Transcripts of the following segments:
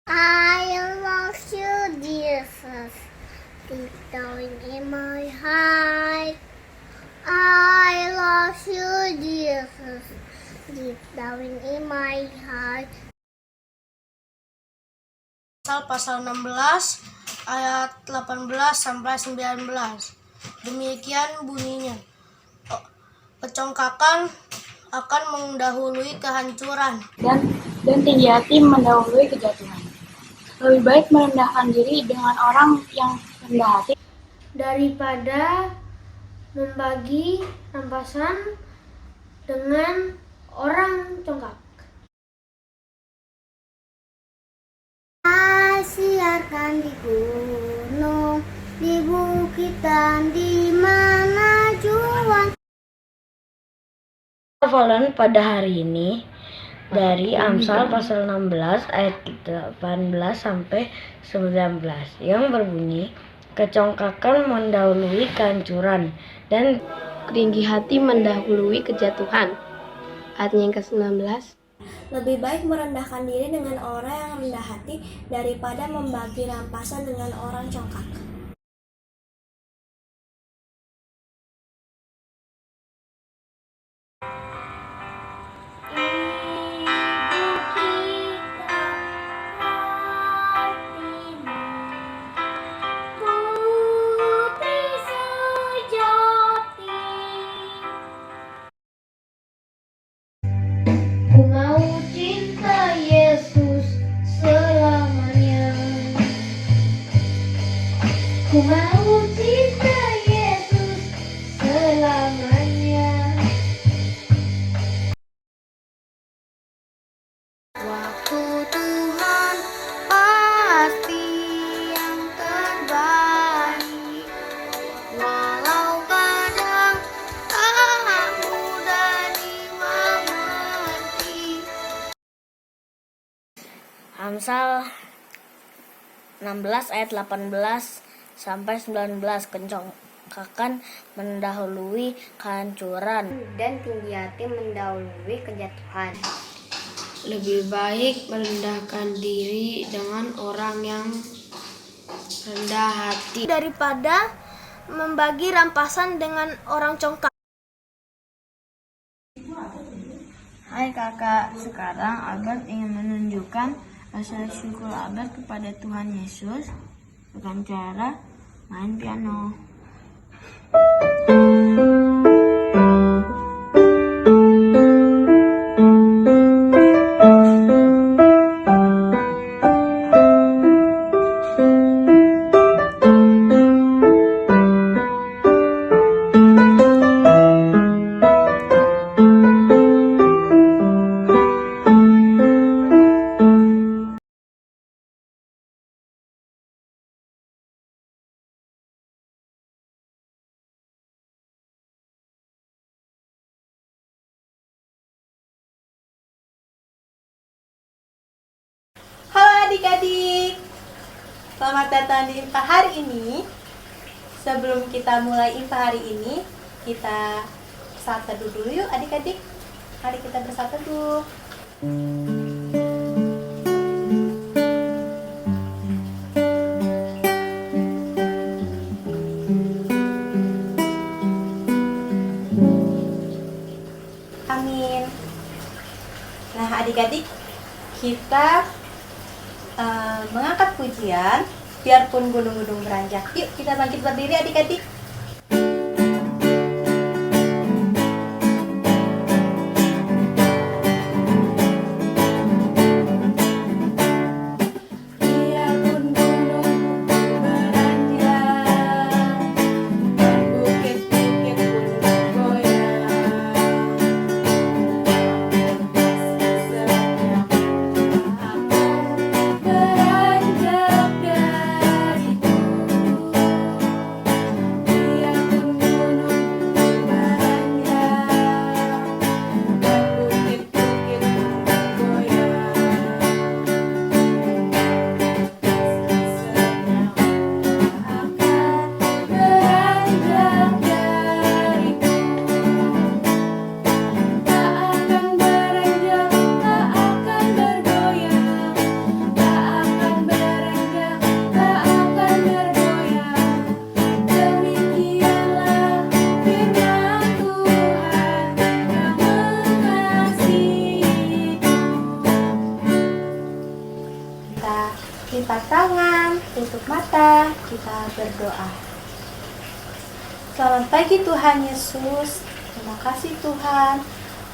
I love you, Jesus. Deep down in my heart. I love you, Jesus. Deep down in my heart. Pasal 16 ayat 18 sampai 19. Demikian bunyinya. Kecongkakan akan mendahului kehancuran dan tinggi hati mendahului kejatuhan. Lebih baik merendahkan diri dengan orang yang rendah hati daripada membagi rampasan dengan orang congkak. Siarkan di gunung, di bukit dan di mana juang. Hafalan pada hari ini dari Amsal pasal 16 ayat 18 sampai 19 yang berbunyi, kecongkakan mendahului kehancuran dan tinggi hati mendahului kejatuhan. Ayatnya yang ke-19. Lebih baik merendahkan diri dengan orang yang rendah hati daripada membagi rampasan dengan orang congkak. Ku mau cinta Yesus selamanya. Ku mau cinta Yesus selamanya. Waktu Tuhan pasti yang terbaik. Walau kadang tak mudah dimengerti. Amsal 16 ayat 18 sampai 19, kecongkakan mendahului kehancuran Dan tinggi hati mendahului kejatuhan. Lebih baik merendahkan diri dengan orang yang rendah hati Daripada membagi rampasan dengan orang congkak. Hai kakak, sekarang Albert ingin menunjukkan rasa syukur Albert kepada Tuhan Yesus dengan cara main piano. Halo adik-adik, selamat datang di IMPA hari ini. Sebelum kita mulai IMPA hari ini, kita saat teduh dulu yuk adik-adik. Mari kita bersatu teduh. Amin. Nah adik-adik, kita mengangkat pujian biarpun gunung-gunung beranjak. Yuk kita bangkit berdiri adik-adik. Biarpun gunung beranjak dan bukit-bukit pun bergoyang, beranjak dariku. lipat tangan, tutup mata, kita berdoa. Selamat pagi Tuhan Yesus. Terima kasih Tuhan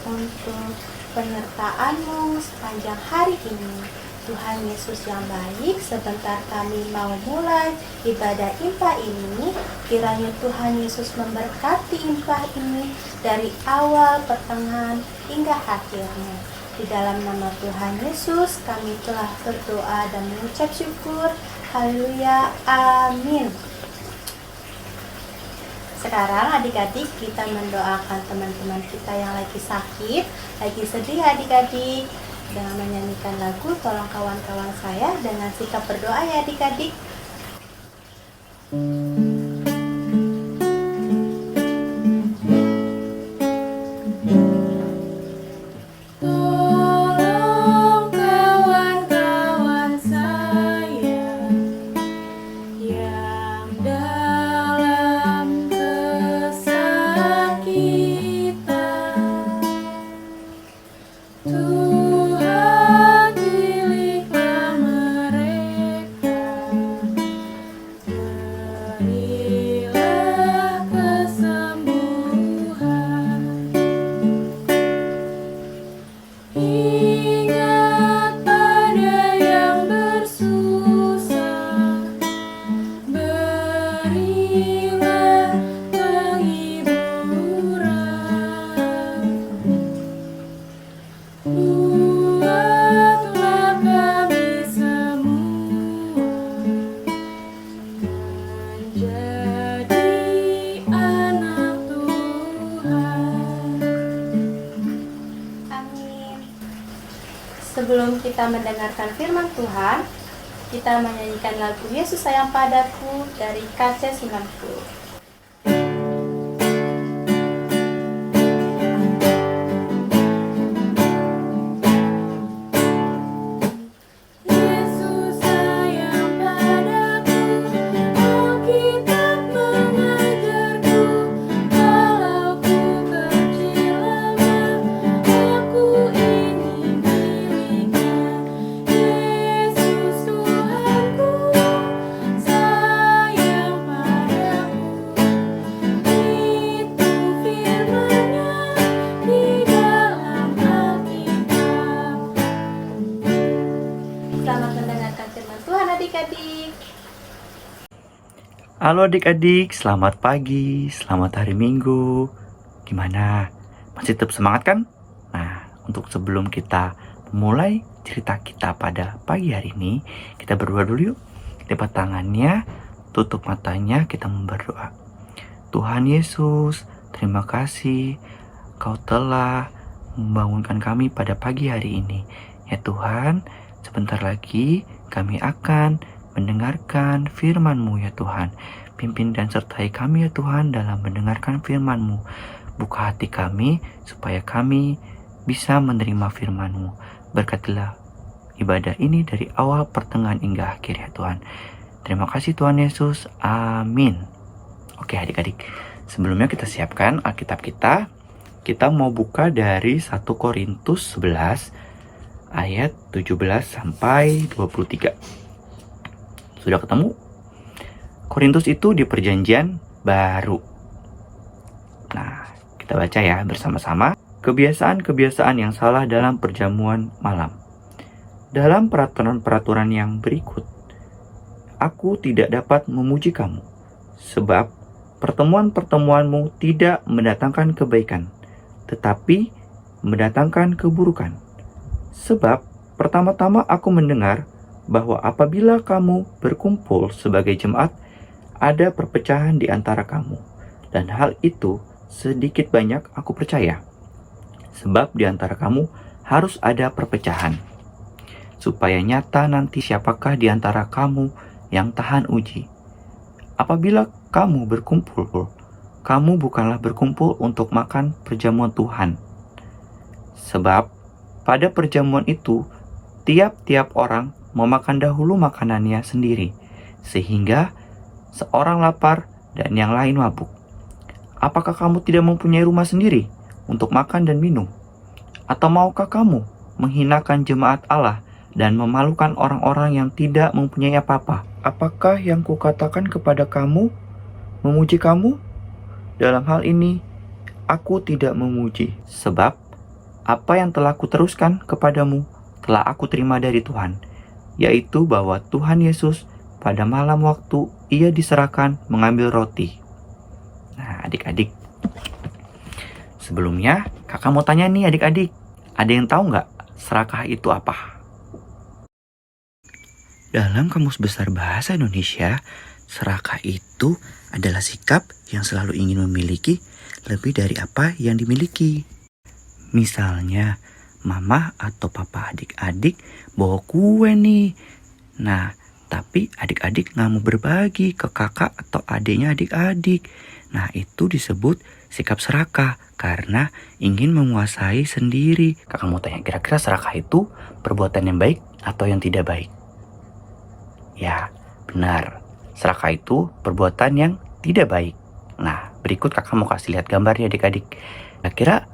untuk penyertaan-Mu sepanjang hari ini. Tuhan Yesus yang baik, sebentar kami mau mulai ibadah Impa ini. Kiranya Tuhan Yesus memberkati Impa ini dari awal, pertengahan, hingga akhirnya. Di dalam nama Tuhan Yesus kami telah berdoa dan mengucap syukur. Haleluya, amin. Sekarang adik-adik kita mendoakan teman-teman kita yang lagi sakit, lagi sedih adik-adik, dengan menyanyikan lagu Tolong Kawan-Kawan Saya dengan sikap berdoa ya adik-adik. Sebelum kita mendengarkan firman Tuhan, kita menyanyikan lagu Yesus Sayang Padaku dari KC90. Halo adik-adik, selamat pagi, selamat hari Minggu. Gimana? Masih tetap semangat kan? Nah, untuk sebelum kita mulai cerita kita pada pagi hari ini, kita berdoa dulu yuk. Lipat tangannya, tutup matanya, kita berdoa. Tuhan Yesus, terima kasih Kau telah membangunkan kami pada pagi hari ini. Ya Tuhan, sebentar lagi kami akan mendengarkan firman-Mu ya Tuhan. Pimpin dan sertai kami ya Tuhan dalam mendengarkan firman-Mu. Buka hati kami supaya kami bisa menerima firman-Mu. Berkatilah ibadah ini dari awal, pertengahan, hingga akhir ya Tuhan. Terima kasih Tuhan Yesus. Amin. Oke adik-adik, sebelumnya kita siapkan Alkitab kita. Kita mau buka dari 1 Korintus 11 ayat 17 sampai 23. Sudah ketemu? Korintus itu di perjanjian baru. Nah, kita baca ya bersama-sama. Kebiasaan-kebiasaan yang salah dalam perjamuan malam. Dalam peraturan-peraturan yang berikut, aku tidak dapat memuji kamu, sebab pertemuan-pertemuanmu tidak mendatangkan kebaikan, tetapi mendatangkan keburukan. Sebab pertama-tama aku mendengar bahwa apabila kamu berkumpul sebagai jemaat, ada perpecahan di antara kamu. Dan hal itu sedikit banyak aku percaya. Sebab di antara kamu harus ada perpecahan. Supaya nyata nanti siapakah di antara kamu yang tahan uji. Apabila kamu berkumpul, kamu bukanlah berkumpul untuk makan perjamuan Tuhan. Sebab pada perjamuan itu, tiap-tiap orang memakan dahulu makanannya sendiri, sehingga seorang lapar dan yang lain mabuk. Apakah kamu tidak mempunyai rumah sendiri untuk makan dan minum? Atau maukah kamu menghinakan jemaat Allah dan memalukan orang-orang yang tidak mempunyai apa-apa. Apakah yang kukatakan kepada kamu memuji kamu? Dalam hal ini, aku tidak memuji, sebab apa yang telah kuteruskan kepadamu telah aku terima dari Tuhan, yaitu bahwa Tuhan Yesus pada malam waktu ia diserahkan mengambil roti. Nah, adik-adik, sebelumnya kakak mau tanya nih adik-adik, ada yang tahu nggak serakah itu apa? Dalam Kamus Besar Bahasa Indonesia, serakah itu adalah sikap yang selalu ingin memiliki lebih dari apa yang dimiliki. Misalnya, mama atau papa adik-adik bawa kue nih. Nah, tapi adik-adik nggak mau berbagi ke kakak atau adiknya adik-adik. Nah, itu disebut sikap serakah karena ingin menguasai sendiri. Kakak mau tanya, kira-kira serakah itu perbuatan yang baik atau yang tidak baik? Ya, benar. Serakah itu perbuatan yang tidak baik. Nah, berikut kakak mau kasih lihat gambarnya adik-adik. Kira-kira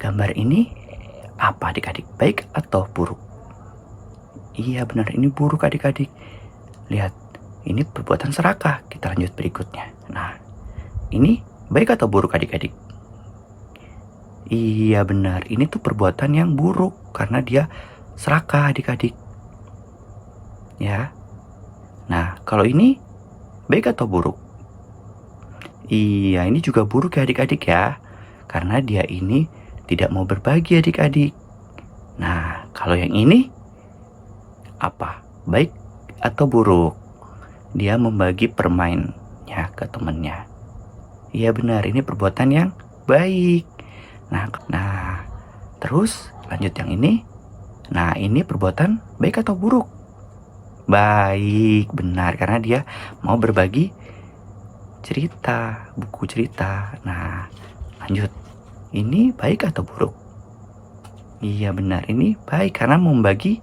gambar ini apa adik-adik? Baik atau buruk? Iya benar, ini buruk adik-adik. Lihat, ini perbuatan serakah. Kita lanjut berikutnya. Nah, ini baik atau buruk adik-adik? Iya benar, ini tuh perbuatan yang buruk karena dia serakah adik-adik. Ya. Nah, kalau ini baik atau buruk? Iya, ini juga buruk ya adik-adik ya. Karena dia ini tidak mau berbagi adik-adik. Nah, kalau yang ini apa? Baik atau buruk? Dia membagi permainnya ke temannya. Iya benar, ini perbuatan yang baik. Nah, terus lanjut yang ini. Nah, ini perbuatan baik atau buruk? Baik, benar, karena dia mau berbagi cerita, buku cerita. Nah, lanjut. Ini baik atau buruk? Iya benar, ini baik karena membagi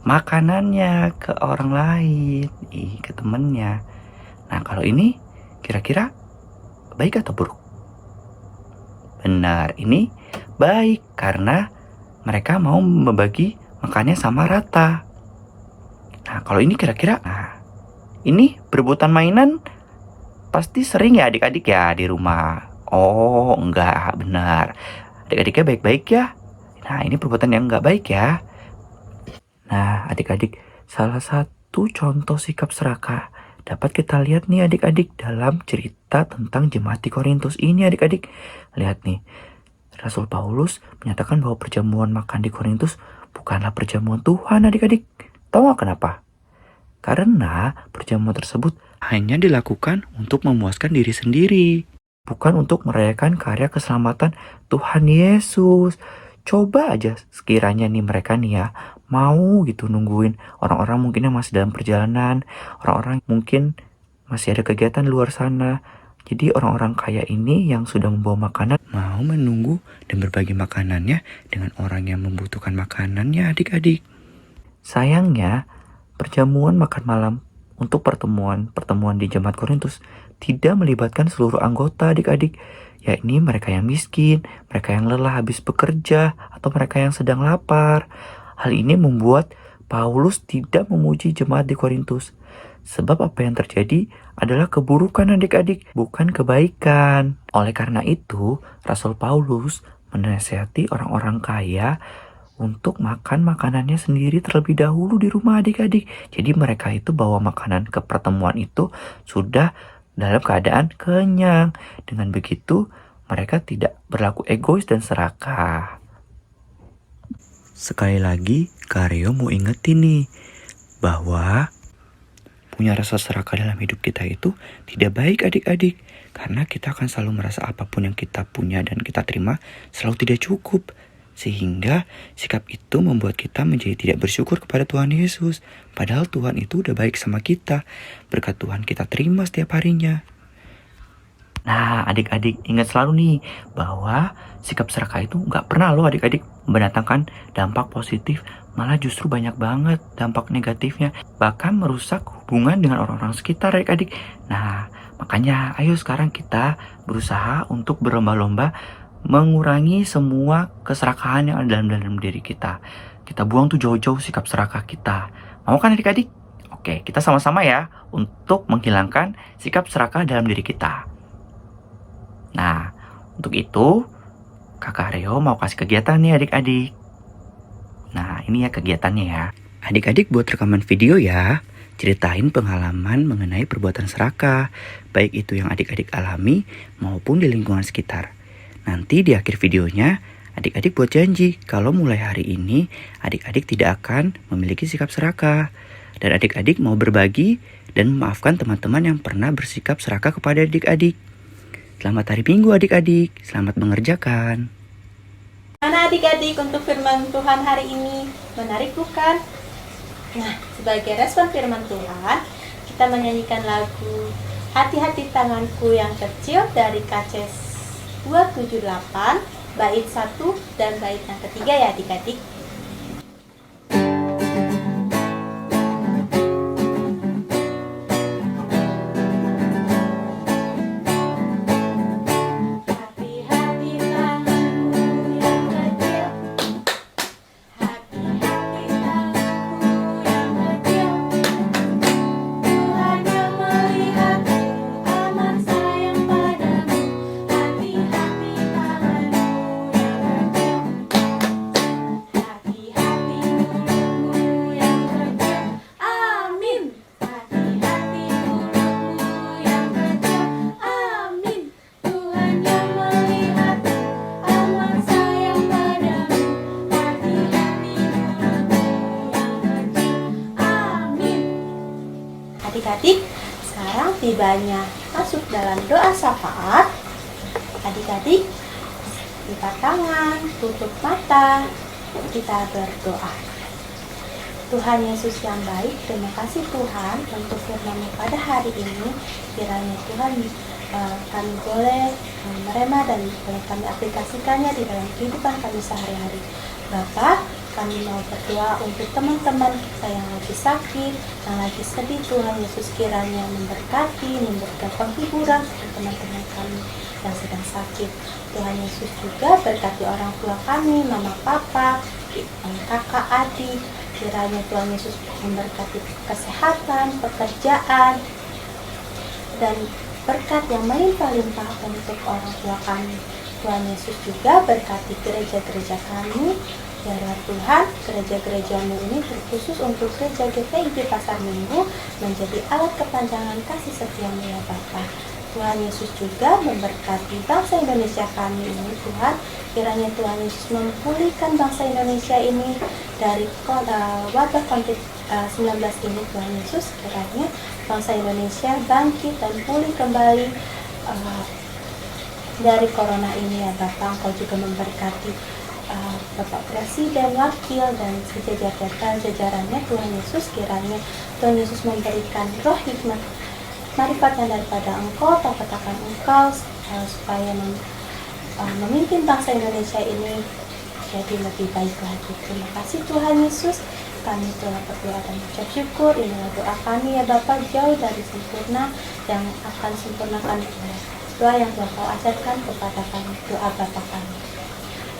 makanannya ke orang lain, ke temannya. Nah, kalau ini kira-kira baik atau buruk? Benar, ini baik karena mereka mau membagi makannya sama rata. Nah, kalau ini kira-kira, ini berebutan mainan pasti sering ya adik-adik ya di rumah. Oh, enggak, benar. Adik-adiknya baik-baik ya. Nah, ini perbuatan yang enggak baik ya. Nah, adik-adik, salah satu contoh sikap serakah dapat kita lihat nih adik-adik dalam cerita tentang jemaat di Korintus ini adik-adik. Lihat nih, Rasul Paulus menyatakan bahwa perjamuan makan di Korintus bukanlah perjamuan Tuhan adik-adik. Tahu nggak kenapa? Karena perjamuan tersebut hanya dilakukan untuk memuaskan diri sendiri, bukan untuk merayakan karya keselamatan Tuhan Yesus. Coba aja sekiranya nih mereka nih ya mau gitu nungguin orang-orang mungkin yang masih dalam perjalanan, orang-orang mungkin masih ada kegiatan luar sana. Jadi orang-orang kaya ini yang sudah membawa makanan mau menunggu dan berbagi makanannya dengan orang yang membutuhkan makanannya adik-adik. Sayangnya, perjamuan makan malam untuk pertemuan di jemaat Korintus tidak melibatkan seluruh anggota adik-adik, yakni mereka yang miskin, mereka yang lelah habis bekerja, atau mereka yang sedang lapar. Hal ini membuat Paulus tidak memuji jemaat di Korintus, sebab apa yang terjadi adalah keburukan adik-adik, bukan kebaikan. Oleh karena itu, Rasul Paulus menasihati orang-orang kaya untuk makan makanannya sendiri terlebih dahulu di rumah adik-adik. Jadi mereka itu bawa makanan ke pertemuan itu sudah dalam keadaan kenyang. Dengan begitu mereka tidak berlaku egois dan serakah. Sekali lagi Karyo mau ingetin nih bahwa punya rasa serakah dalam hidup kita itu tidak baik adik-adik. Karena kita akan selalu merasa apapun yang kita punya dan kita terima selalu tidak cukup. Sehingga sikap itu membuat kita menjadi tidak bersyukur kepada Tuhan Yesus. Padahal Tuhan itu udah baik sama kita. Berkat Tuhan kita terima setiap harinya. Nah adik-adik ingat selalu nih bahwa sikap serakah itu gak pernah loh adik-adik mendatangkan dampak positif. Malah justru banyak banget dampak negatifnya. Bahkan merusak hubungan dengan orang-orang sekitar adik-adik. Nah makanya ayo sekarang kita berusaha untuk berlomba-lomba mengurangi semua keserakahan yang ada dalam diri kita. kita buang tuh jauh-jauh sikap serakah kita. Mau kan adik-adik? Oke, kita sama-sama ya untuk menghilangkan sikap serakah dalam diri kita. Nah, untuk itu Kakak Reo mau kasih kegiatan nih adik-adik. Nah, ini ya kegiatannya ya. Adik-adik buat rekaman video ya. Ceritain pengalaman mengenai perbuatan serakah, baik itu yang adik-adik alami maupun di lingkungan sekitar. Nanti di akhir videonya, adik-adik buat janji kalau mulai hari ini adik-adik tidak akan memiliki sikap serakah. Dan adik-adik mau berbagi dan memaafkan teman-teman yang pernah bersikap serakah kepada adik-adik. Selamat hari Minggu adik-adik, selamat mengerjakan. Mana adik-adik untuk firman Tuhan hari ini? Menarik bukan? Nah, sebagai respon firman Tuhan, kita menyanyikan lagu Hati-hati Tanganku Yang Kecil dari KC 278, bait 1 dan bait yang ketiga ya adik-adik. Adik-adik, sekarang tibanya masuk dalam doa syafaat. Adik-adik, lipat tangan, tutup mata, kita berdoa. Tuhan Yesus yang baik, terima kasih Tuhan untuk firman-Mu pada hari ini. Kiranya Tuhan kami boleh menerima dan boleh kami aplikasikannya di dalam kehidupan kami sehari-hari. Bapak, kami mau berdoa untuk teman-teman kita yang lagi sakit, yang lagi sedih. Tuhan Yesus kiranya memberkati, memberikan penghiburan untuk teman-teman kami yang sedang sakit. Tuhan Yesus juga berkati orang tua kami, mama, papa, kakak, adik. Kiranya Tuhan Yesus memberkati kesehatan, pekerjaan, dan berkat yang melimpah-limpah untuk orang tua kami. Tuhan Yesus juga berkati gereja-gereja kami. Biarlah Tuhan, gereja-gereja-Mu ini terkhusus untuk gereja GPIB Pasar Minggu menjadi alat kepanjangan kasih setia-Mu ya Bapa. Tuhan Yesus juga memberkati bangsa Indonesia kami ini Tuhan. Kiranya Tuhan Yesus memulihkan bangsa Indonesia ini dari wabah COVID-19 ini. Tuhan Yesus kiranya bangsa Indonesia bangkit dan pulih kembali dari corona ini ya Bapak. Engkau juga memberkati Bapak Presiden, Wakil, dan sejajar jajarannya. Tuhan Yesus kiranya Tuhan Yesus memberikan roh hikmat marifatnya daripada Engkau, takat Engkau supaya memimpin bangsa Indonesia ini jadi lebih baik lagi. Terima kasih Tuhan Yesus. Kami telah berdoa dan ucap syukur. Inilah doa kami ya Bapak, jauh dari sempurna, yang akan sempurnakan doa yang Tuhan Kau ajarkan kepada kami. Doa Bapa kami.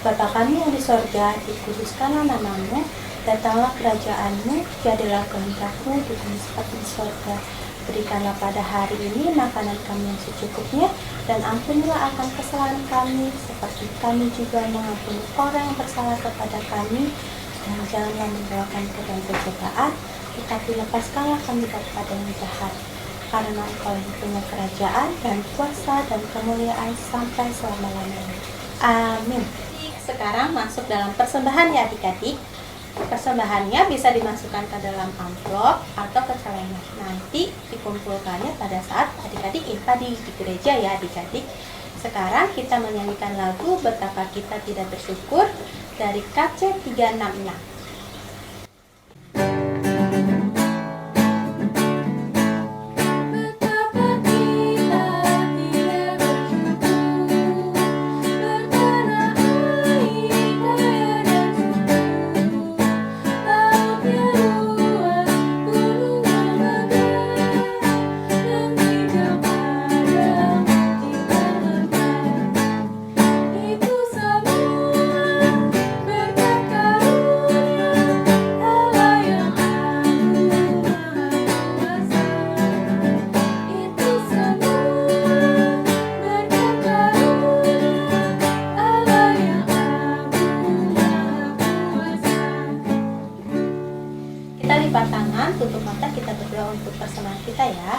Bapa kami yang di sorga, dikuduskanlah nama-Mu, datanglah kerajaan-Mu, jadilah kehendak-Mu di bumi seperti di sorga. Berikanlah pada hari ini makanan kami yang secukupnya, dan ampunilah akan kesalahan kami, seperti kami juga mengampuni orang yang bersalah kepada kami, dan janganlah membawakan ke dalam pencobaan, tetapi lepaskanlah kami daripada yang jahat. Karena Engkau yang punya kerajaan dan kuasa dan kemuliaan sampai selama-lamanya. Amin. Sekarang masuk dalam persembahan ya adik-adik. Persembahannya bisa dimasukkan ke dalam amplop atau ke celengan. Nanti dikumpulkannya pada saat adik-adik infak di gereja ya adik-adik. Sekarang kita menyanyikan lagu Betapa Kita Tidak Bersyukur dari KC 366. Itu semua berkat karunia Kita lipat tangan, tutup mata, kita berdoa untuk pasangan kita ya.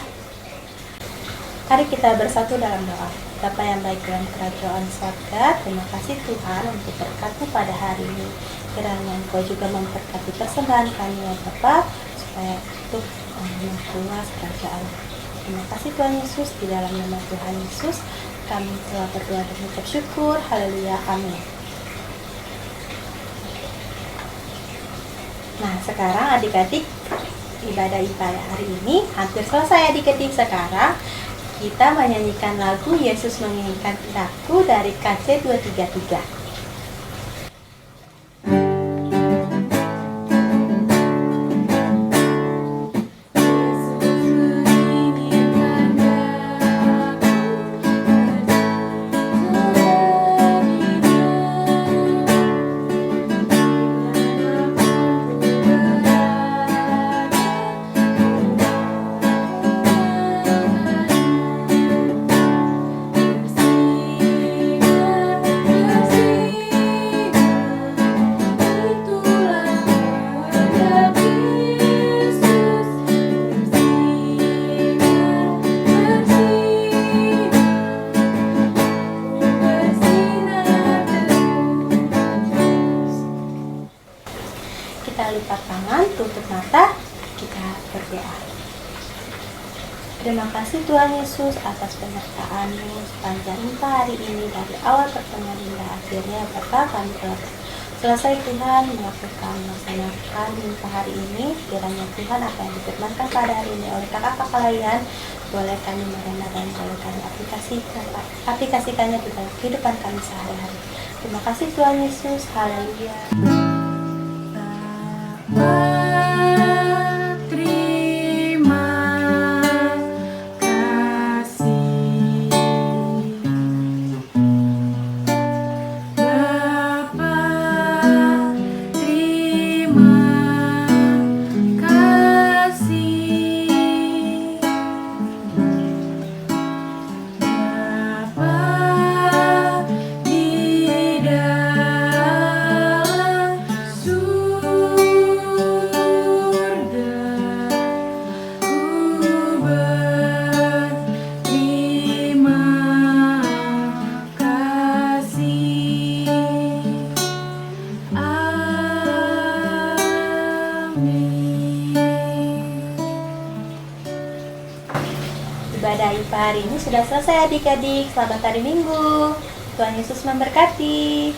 Mari kita bersatu dalam doa. Bapa yang baik dalam kerajaan surga, terima kasih Tuhan untuk berkat-Mu pada hari ini. Kiranya Engkau juga memberkati persembahan kami ya Bapa, supaya untuk memperluas kerajaan. Terima kasih Tuhan Yesus, di dalam nama Tuhan Yesus kami telah berdoa dan mengucap syukur. Haleluya, amin. Nah, sekarang adik-adik, ibadah IPA hari ini hampir selesai adik-adik. Sekarang kita menyanyikan lagu Yesus Menginginkan Tindaku dari KC 233. Kita lipat tangan, tutup mata, kita berdoa. Terima kasih Tuhan Yesus atas penyertaan-Mu sepanjang hari ini dari awal pertemuan hingga akhirnya Bapa, kami telah selesai Tuhan melaksanakan hari ini. Kiranya Tuhan apa yang difirmankan pada hari ini oleh kakak-kakak lain boleh kami merendah dan boleh kami aplikasikannya di dalam kehidupan kami sehari-hari. Terima kasih Tuhan Yesus. Haleluya. Ibadah IPA hari ini sudah selesai adik-adik. Selamat hari Minggu. Tuhan Yesus memberkati.